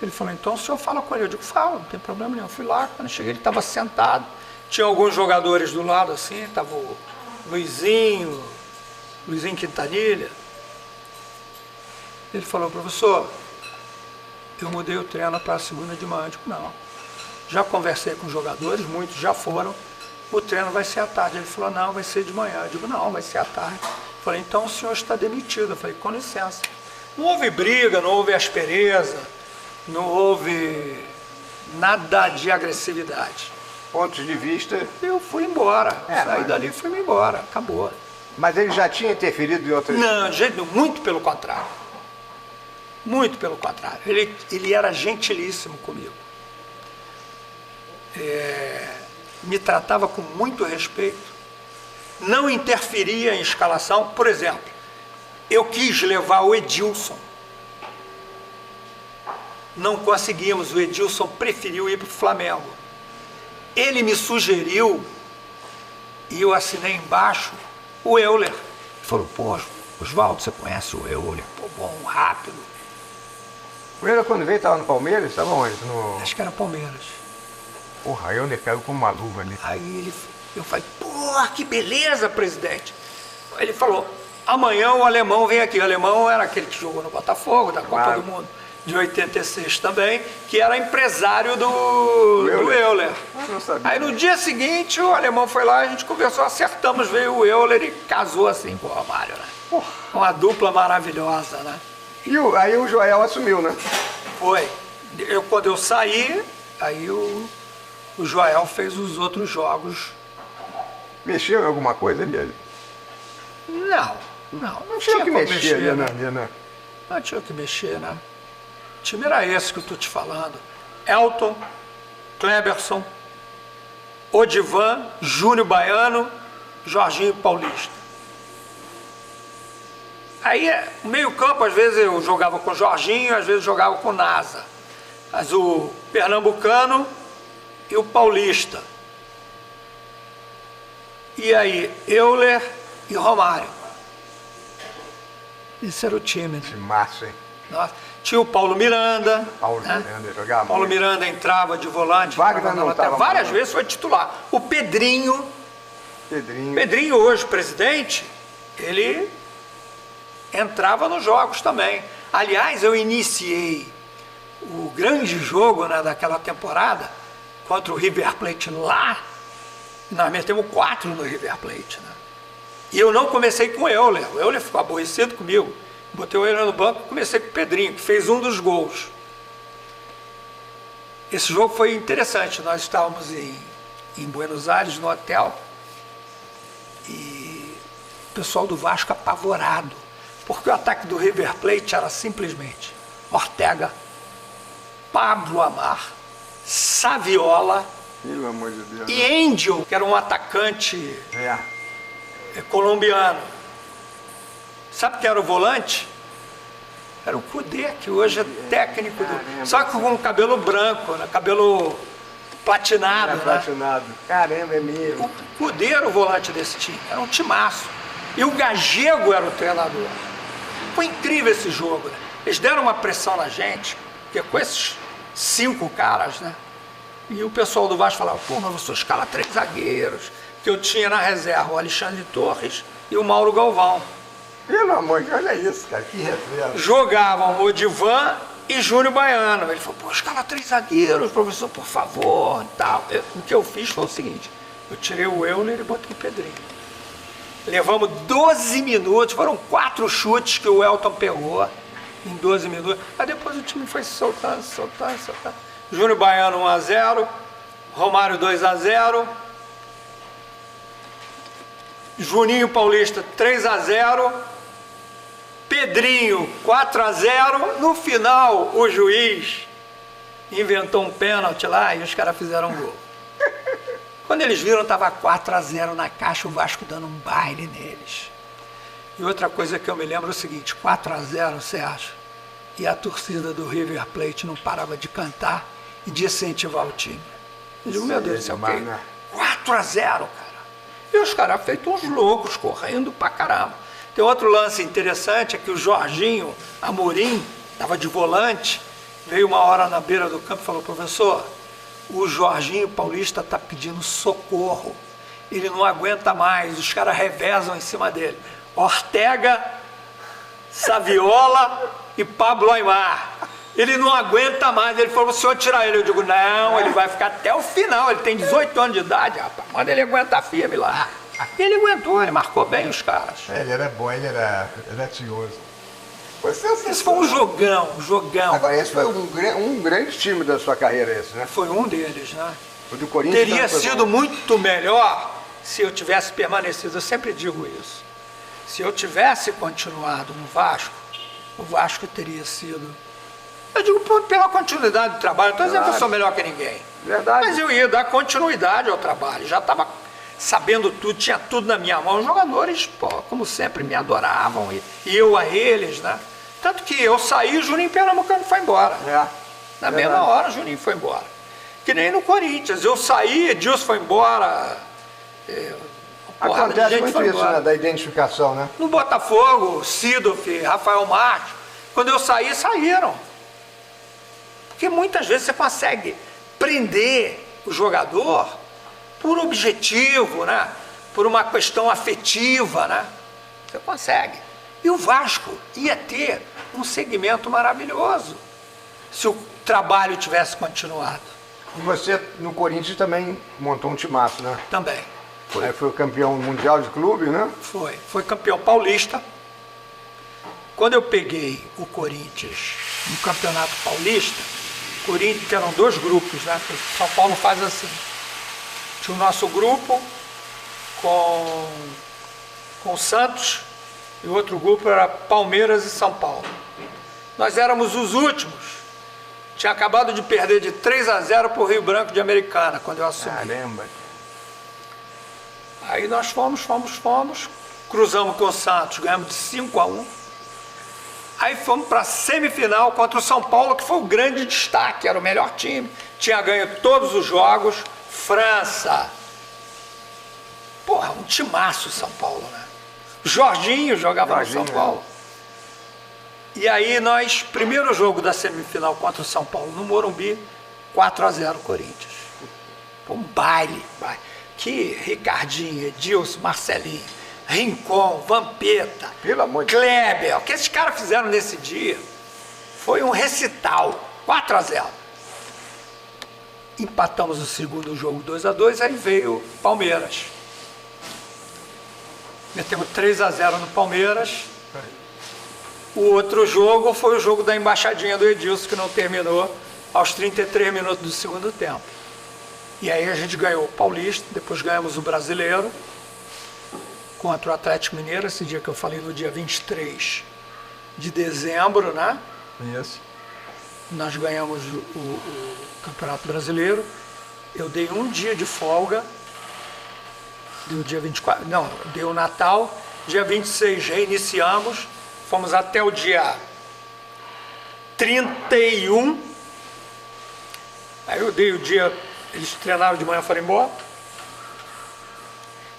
Ele falou, então o senhor fala com ele. Eu digo, fala, não tem problema nenhum. Eu fui lá, quando eu cheguei ele estava sentado. Tinha alguns jogadores do lado assim, estava o Luizinho Quintanilha. Ele falou, professor, eu mudei o treino para a segunda de manhã. Eu digo, não. Já conversei com os jogadores, muitos já foram, o treino vai ser à tarde. Ele falou, não, vai ser de manhã. Eu digo, não, vai ser à tarde. Eu falei, então o senhor está demitido. Eu falei, com licença. Não houve briga, não houve aspereza, não houve nada de agressividade. Pontos de vista... Eu fui embora, saí dali e fui embora, acabou. Mas ele já tinha interferido em outras... Não, de jeito nenhum, muito pelo contrário. Muito pelo contrário. Ele era gentilíssimo comigo. Me tratava com muito respeito, não interferia em escalação. Por exemplo, eu quis levar o Edilson, não conseguimos, o Edilson preferiu ir para o Flamengo. Ele me sugeriu, e eu assinei embaixo, o Euler. Ele falou, pô, Oswaldo, você conhece o Euler? Pô, bom, rápido. O Euler, quando veio, estava no Palmeiras? Estava onde? Acho que era Palmeiras. Porra, eu caiu com uma luva ali. Aí eu falei, porra, que beleza, presidente. Ele falou, amanhã o Alemão vem aqui. O Alemão era aquele que jogou no Botafogo, da Copa do Mundo de 86 também, que era empresário do Euler. Eu não sabia. Aí no dia seguinte o Alemão foi lá, a gente conversou, acertamos, veio o Euler e casou assim com o Romário, né? Porra. Uma dupla maravilhosa, né? E aí o Joel assumiu, né? Foi. Quando eu saí, aí o Joel fez os outros jogos. Mexeu em alguma coisa ali? Não tinha que mexer ali, né? Não tinha que mexer, né? O time era esse que eu estou te falando. Elton, Kleberson, Odivan, Júnior Baiano, Jorginho Paulista. Aí, o meio-campo, às vezes eu jogava com o Jorginho, às vezes eu jogava com o Nasa. Mas o pernambucano e o paulista. E aí, Euler e Romário. Esse era o time, né? Que massa, hein? Nossa. Tinha o Paulo Miranda. Miranda jogava. Paulo Miranda entrava de volante. Wagner não estava. Várias vezes foi titular. O Pedrinho. Pedrinho hoje, presidente, ele entrava nos jogos também. Aliás, eu iniciei o grande jogo, né, daquela temporada contra o River Plate lá. Nós metemos 4 no River Plate, né? E eu não comecei com o Euler. O Euler ficou aborrecido comigo. Botei o Euler no banco e comecei com o Pedrinho, que fez um dos gols. Esse jogo foi interessante. Nós estávamos em Buenos Aires, no hotel, e o pessoal do Vasco apavorado, porque o ataque do River Plate era simplesmente Ortega, Pablo Amar, Saviola, pelo amor de Deus, e Angel, que era um atacante colombiano. Sabe quem era o volante? Era o Cudê, que hoje é técnico do... Só que com cabelo branco, né? Cabelo platinado, né? Platinado. Caramba, é mesmo. O Cudê era o volante desse time, era um timaço. E o Gagego era o treinador. Foi incrível esse jogo, né? Eles deram uma pressão na gente, porque com esses 5 caras, né? E o pessoal do Vasco falava, pô, mas você escala 3 zagueiros. Que eu tinha na reserva o Alexandre Torres, e o Mauro Galvão. Pelo amor de Deus, olha isso, cara, que reserva. Jogavam o Divan e Júnior Baiano. Ele falou, pô, escala 3 zagueiros, professor, por favor, tal. O que eu fiz foi o seguinte, eu tirei o Euler e botei o Pedrinho. Levamos 12 minutos, foram 4 chutes que o Elton pegou em 12 minutos. Aí depois o time foi soltando. Júnior Baiano 1-0, Romário 2-0, Juninho Paulista 3-0, Pedrinho 4-0. No final, o juiz inventou um pênalti lá e os caras fizeram um gol. Quando eles viram, estava 4-0 na caixa, o Vasco dando um baile neles. E outra coisa que eu me lembro é o seguinte, 4-0, Sérgio, e a torcida do River Plate não parava de cantar e de incentivar o time. Eu digo, meu Deus do céu, 4-0, cara. E os caras feitos uns loucos, correndo pra caramba. Tem outro lance interessante, é que o Jorginho Amorim, estava de volante, veio uma hora na beira do campo e falou, professor, o Jorginho Paulista está pedindo socorro. Ele não aguenta mais, os caras revezam em cima dele. Ortega, Saviola e Pablo Aimar. Ele não aguenta mais. Ele falou, o senhor tirar ele. Eu digo, não, ele vai ficar até o final. Ele tem 18 anos de idade, rapaz. Manda ele aguentar firme lá. E ele aguentou, ele marcou bem os caras. Ele era bom, ele era tinhoso. Esse foi um jogão. Agora, esse foi um grande time da sua carreira, esse, né? Foi um deles, né? O do Corinthians teria sido muito melhor se eu tivesse permanecido. Eu sempre digo isso. Se eu tivesse continuado no Vasco, o Vasco teria sido... Eu digo pela continuidade do trabalho. Não estou dizendo que eu sou melhor que ninguém. Verdade. Mas eu ia dar continuidade ao trabalho. Já estava sabendo tudo, tinha tudo na minha mão. Os jogadores, pô, como sempre, me adoravam. E eu a eles, né? Tanto que eu saí, o Juninho Pernambucano foi embora. Na mesma hora, o Juninho foi embora. Que nem no Corinthians. Eu saí, Edilson foi embora. Acontece muito isso, né, da identificação, né? No Botafogo, Sidoff, Rafael Martins. Quando eu saí, saíram. Porque muitas vezes você consegue prender o jogador por objetivo, né? Por uma questão afetiva, né? Você consegue. E o Vasco ia ter um segmento maravilhoso se o trabalho tivesse continuado. E você, no Corinthians, também montou um timaço, né? Também. Aí foi o campeão mundial de clube, né? Foi campeão paulista. Quando eu peguei o Corinthians no Campeonato Paulista, o Corinthians eram 2 grupos, né? São Paulo faz assim. Tinha o nosso grupo com o Santos e o outro grupo era Palmeiras e São Paulo. Nós éramos os últimos. Tinha acabado de perder de 3-0 para o Rio Branco de Americana, quando eu assumi. Caramba! Aí nós fomos, cruzamos com o Santos, ganhamos de 5-1. Aí fomos para a semifinal contra o São Paulo, que foi o grande destaque, era o melhor time. Tinha ganho todos os jogos, França. Porra, um timaço São Paulo, né? Jorginho jogava no São Paulo. E aí nós, primeiro jogo da semifinal contra o São Paulo, no Morumbi, 4-0 Corinthians. Foi um baile. Que Ricardinho, Edilson, Marcelinho, Rincon, Vampeta, Kleber, o que esses caras fizeram nesse dia foi um recital, 4-0. Empatamos o segundo jogo 2-2, aí veio Palmeiras. Metemos 3-0 no Palmeiras. O outro jogo foi o jogo da embaixadinha do Edilson, que não terminou aos 33 minutos do segundo tempo. E aí a gente ganhou o Paulista, depois ganhamos o Brasileiro contra o Atlético Mineiro, esse dia que eu falei, no dia 23 de dezembro, né? Isso. Nós ganhamos o Campeonato Brasileiro. Eu dei um dia de folga, deu dia 24, não, deu o Natal, dia 26 reiniciamos, fomos até o dia 31, aí eu dei o dia, eles treinaram de manhã, foram embora,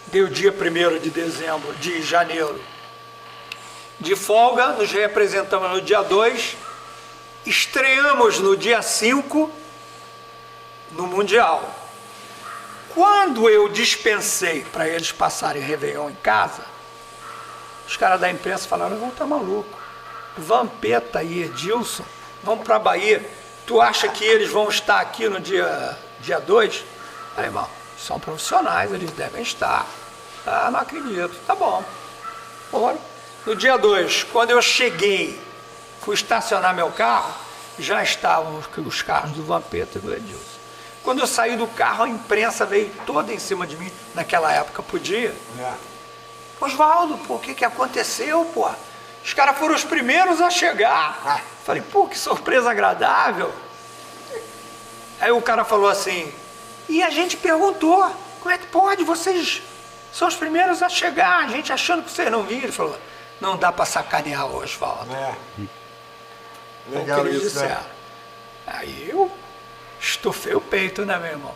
dei o dia 1º de dezembro, de janeiro, de folga, nos representamos no dia 2, estreamos no dia 5, no Mundial. Quando eu dispensei para eles passarem Réveillon em casa, Os caras da imprensa falaram, não, tá maluco. Vampeta e Edilson vão pra Bahia. Tu acha que eles vão estar aqui no dia 2? Aí, irmão, são profissionais, eles devem estar. Ah, não acredito. Tá bom. Bora. No dia 2, quando eu cheguei, fui estacionar meu carro, já estavam os carros do Vampeta e do Edilson. Quando eu saí do carro, a imprensa veio toda em cima de mim. Naquela época podia. Oswaldo, pô, o que aconteceu, pô? Os caras foram os primeiros a chegar. Falei, pô, que surpresa agradável. Aí o cara falou assim, e a gente perguntou, como é que pode? Vocês são os primeiros a chegar, a gente achando que vocês não viram. Ele falou, não dá pra sacanear o Oswaldo. Legal eles isso, né? disseram. Aí eu estufei o peito, né, meu irmão?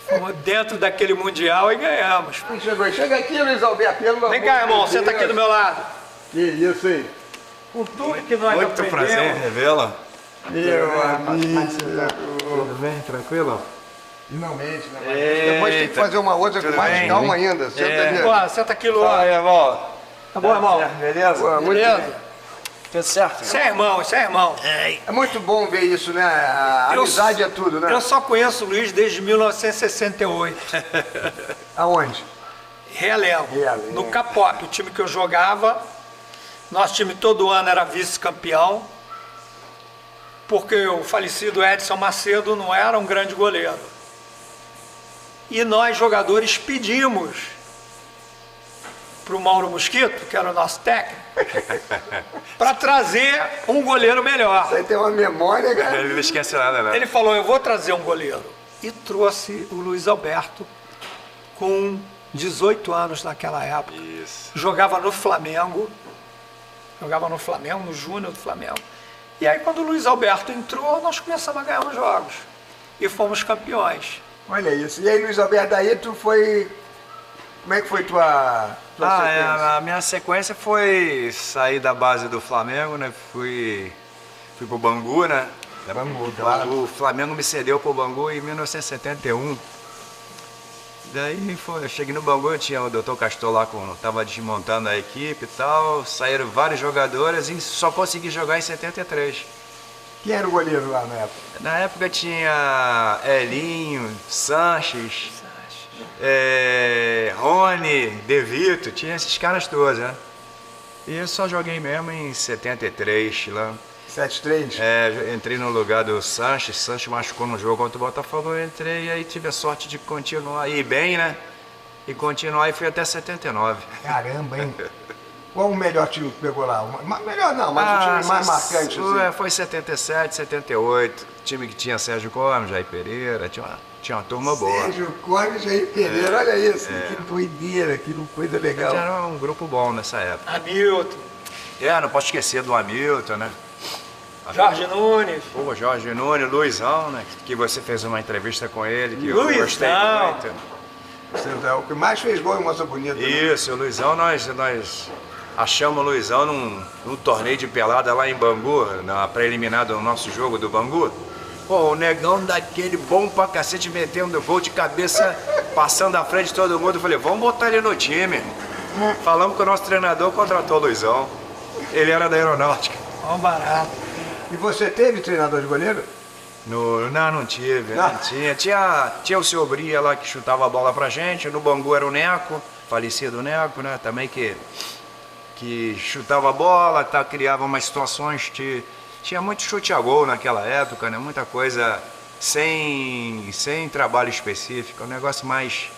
Fomos dentro daquele Mundial e ganhamos. Chega aqui, Luiz Alberto. Vem cá, irmão, senta aqui do meu lado. Que isso aí? Com tudo que nós Muito aprendemos. prazer, revela. Meu amigo. Tudo bem, tranquilo? Finalmente, né? Depois tem que fazer uma outra com Tudo mais bem? calma ainda. Senta ali. Pô, senta aqui, Luan. Fala aí, irmão. Tá bom, irmão? Beleza? Pô, muito Beleza? bem. Tudo certo? Isso é irmão, isso é irmão. É muito bom ver isso, né? A amizade é tudo, né? Eu só conheço o Luiz desde 1968. Aonde? Realengo. Realengo. No Capop, o time que eu jogava. Nosso time todo ano era vice-campeão. Porque o falecido Edson Macedo não era um grande goleiro. E nós, jogadores, pedimos para o Mauro Mosquito, que era o nosso técnico, para trazer um goleiro melhor. Você tem uma memória, cara. Ele não esquece nada, né? Ele falou, eu vou trazer um goleiro. E trouxe o Luiz Alberto, com 18 anos naquela época. Isso. Jogava no Flamengo, no Júnior do Flamengo. E aí quando o Luiz Alberto entrou, nós começamos a ganhar uns jogos. E fomos campeões. Olha isso. E aí, Luiz Alberto, daí tu foi... Como é que foi tua sequência? A minha sequência foi sair da base do Flamengo, né? Fui pro Bangu, né? Bangu, claro. O Flamengo me cedeu pro Bangu em 1971. Daí eu cheguei no Bangu, tinha o Dr. Castor lá, tava desmontando a equipe e tal. Saíram vários jogadores e só consegui jogar em 73. Quem era o goleiro lá na época? Na época tinha Elinho, Sanches, Rony, De Vito, tinha esses caras todos, né? E eu só joguei mesmo em 73 lá. 7-3? Entrei no lugar do Sanches, Sanches machucou no jogo contra o Botafogo, eu entrei e aí tive a sorte de continuar, ir bem, né? E continuar e fui até 79. Caramba, hein? Qual o melhor time que pegou lá? Melhor não, mas o time mais marcante. Assim. Foi 77, 78, time que tinha Sérgio Gomes, Jair Pereira, tinha uma turma boa. Sérgio Gomes, Jair Pereira, olha isso, que doideira, que coisa legal. Era um grupo bom nessa época. Hamilton, Não posso esquecer do Hamilton, né? Jorge Nunes. Pô, Jorge Nunes, Luizão, né? Que você fez uma entrevista com ele, que eu gostei Luizão. muito. Você é o que mais fez gol em Moça Bonita. Né? Isso, o Luizão, nós achamos o Luizão num torneio de pelada lá em Bangu, na preliminar do nosso jogo do Bangu. Pô, o negão daquele bom pra cacete, metendo gol de cabeça, passando à frente de todo mundo. Eu falei, vamos botar ele no time. Falamos que o nosso treinador contratou o Luizão. Ele era da Aeronáutica. Ó, barato. E você teve treinador de goleiro? Não tive, não tinha. Tinha o seu Bria lá que chutava a bola pra gente, no Bangu era o Neco, falecido Neco, né? Também que chutava a bola, criava umas situações que tinha muito chute a gol naquela época, né? Muita coisa sem trabalho específico, um negócio mais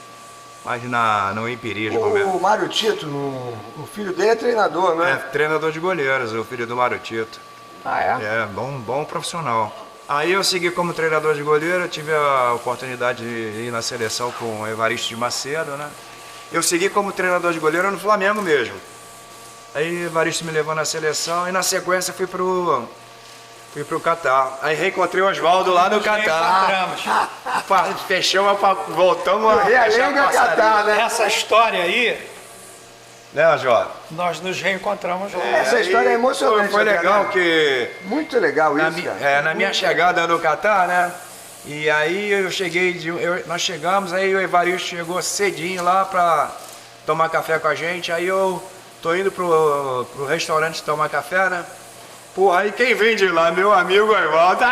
no empirismo mesmo. O Mário Tito, o filho dele é treinador, né? Treinador de goleiros, o filho do Mário Tito. Ah, é? Bom profissional. Aí eu segui como treinador de goleiro, eu tive a oportunidade de ir na seleção com o Evaristo de Macedo, né? Eu segui como treinador de goleiro no Flamengo mesmo. Aí o Evaristo me levou na seleção e na sequência fui pro Catar. Aí reencontrei o Oswaldo lá no Catar. Fechamos, voltamos a Realengo a Catar, né? Essa história aí, né, Oswaldo? nós nos reencontramos lá. Essa história é emocionante. Foi legal, né? que Muito legal isso, cara. na minha chegada no Catar, né? E aí eu cheguei, nós chegamos, aí o Evaristo chegou cedinho lá pra tomar café com a gente, aí eu tô indo pro restaurante tomar café, né? Porra, aí quem vem de lá? Meu amigo Oswaldo.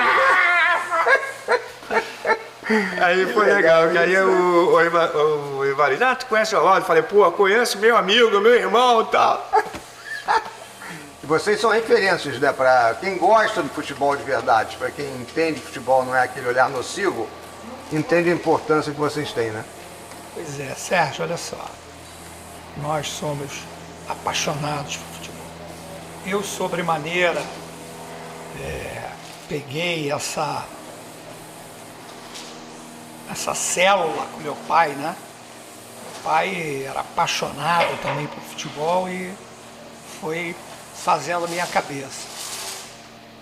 Aí foi legal, que aí o Evaristo, tu conhece o Oswaldo? Eu falei, pô, conheço meu amigo, meu irmão e tal. E vocês são referências, né, para quem gosta do futebol de verdade, para quem entende futebol, não é aquele olhar nocivo, entende a importância que vocês têm, né? Pois é, Sérgio, olha só. Nós somos apaixonados por futebol. Eu, sobremaneira, peguei essa célula com meu pai, né? Meu pai era apaixonado também por futebol e foi fazendo a minha cabeça.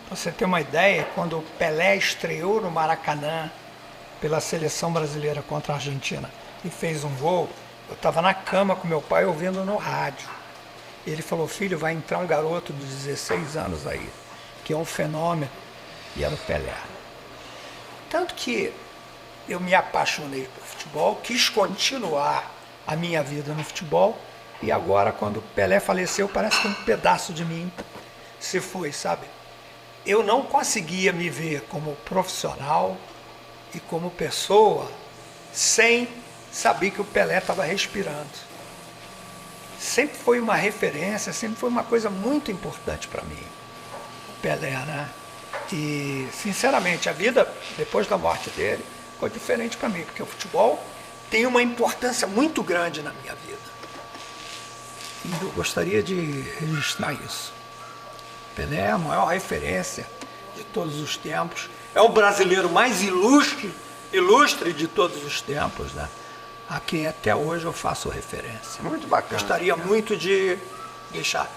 Pra você ter uma ideia, quando o Pelé estreou no Maracanã pela seleção brasileira contra a Argentina e fez um gol, eu estava na cama com meu pai ouvindo no rádio. Ele falou, filho, vai entrar um garoto de 16 anos aí, que é um fenômeno, e era o Pelé. Tanto que eu me apaixonei por futebol, quis continuar a minha vida no futebol, e agora, quando o Pelé faleceu, parece que um pedaço de mim se foi, sabe? Eu não conseguia me ver como profissional e como pessoa sem saber que o Pelé estava respirando. Sempre foi uma referência, sempre foi uma coisa muito importante para mim, o Pelé, né? E, sinceramente, a vida depois da morte dele foi diferente para mim, porque o futebol tem uma importância muito grande na minha vida. E eu gostaria de registrar isso. Pelé é a maior referência de todos os tempos. É o brasileiro mais ilustre de todos os tempos, né? A quem até hoje eu faço referência. Muito bacana. Gostaria muito de deixar.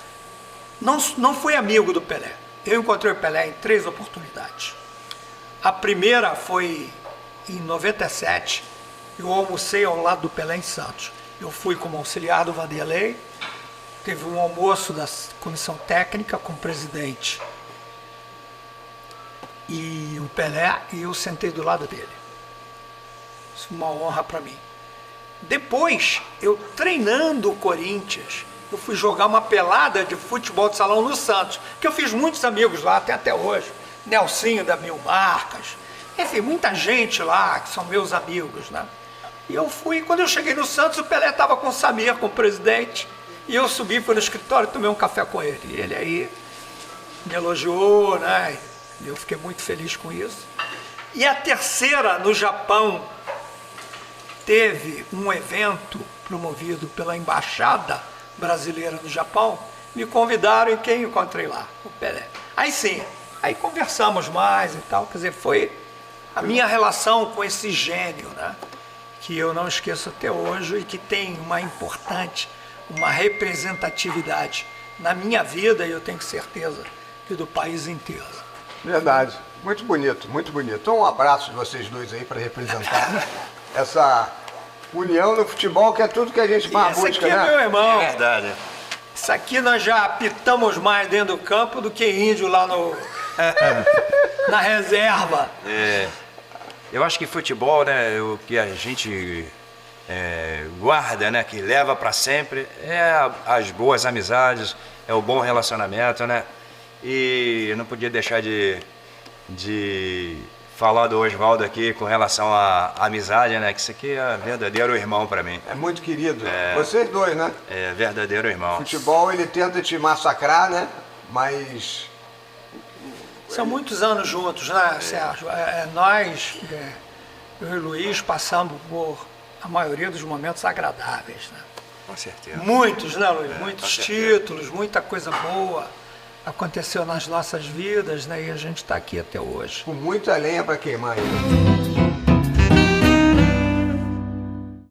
Não fui amigo do Pelé. Eu encontrei o Pelé em 3 oportunidades. A primeira foi em 97. Eu almocei ao lado do Pelé em Santos. Eu fui como auxiliar do Vanderlei. Teve um almoço da comissão técnica com o presidente e o Pelé, e eu sentei do lado dele. Isso é uma honra para mim. Depois, eu treinando o Corinthians, eu fui jogar uma pelada de futebol de salão no Santos, que eu fiz muitos amigos lá, até hoje. Nelsinho da Mil Marcas, enfim, muita gente lá que são meus amigos, né? E eu fui, quando eu cheguei no Santos, o Pelé estava com o Samir, com o presidente. E eu subi, fui no escritório e tomei um café com ele. E ele aí me elogiou, né? E eu fiquei muito feliz com isso. E a terceira, no Japão, teve um evento promovido pela Embaixada Brasileira no Japão. Me convidaram e quem encontrei lá? O Pelé. Aí sim, aí conversamos mais e tal. Quer dizer, foi a minha relação com esse gênio, né? Que eu não esqueço até hoje e que tem uma representatividade na minha vida, e eu tenho certeza que do país inteiro. Verdade. Muito bonito, muito bonito. Então, um abraço de vocês dois aí para representar essa união no futebol, que é tudo que a gente mais busca, aqui, né? É meu irmão. É verdade. Isso aqui nós já apitamos mais dentro do campo do que índio lá na reserva. É, eu acho que futebol, né, o que a gente guarda, né, que leva para sempre, é as boas amizades, é o bom relacionamento, né? E eu não podia deixar de falar do Oswaldo aqui com relação à amizade, né? Que isso aqui é verdadeiro irmão para mim. É muito querido. Vocês dois, né? É verdadeiro irmão. O futebol, ele tenta te massacrar, né? Mas... São muitos anos juntos, né, Sérgio? Nós, eu e o Luiz, passamos por a maioria dos momentos agradáveis, né? Com certeza. Muitos, né, Luiz? Muitos títulos, muita coisa boa aconteceu nas nossas vidas, né? E a gente está aqui até hoje. Com muita lenha para queimar ainda.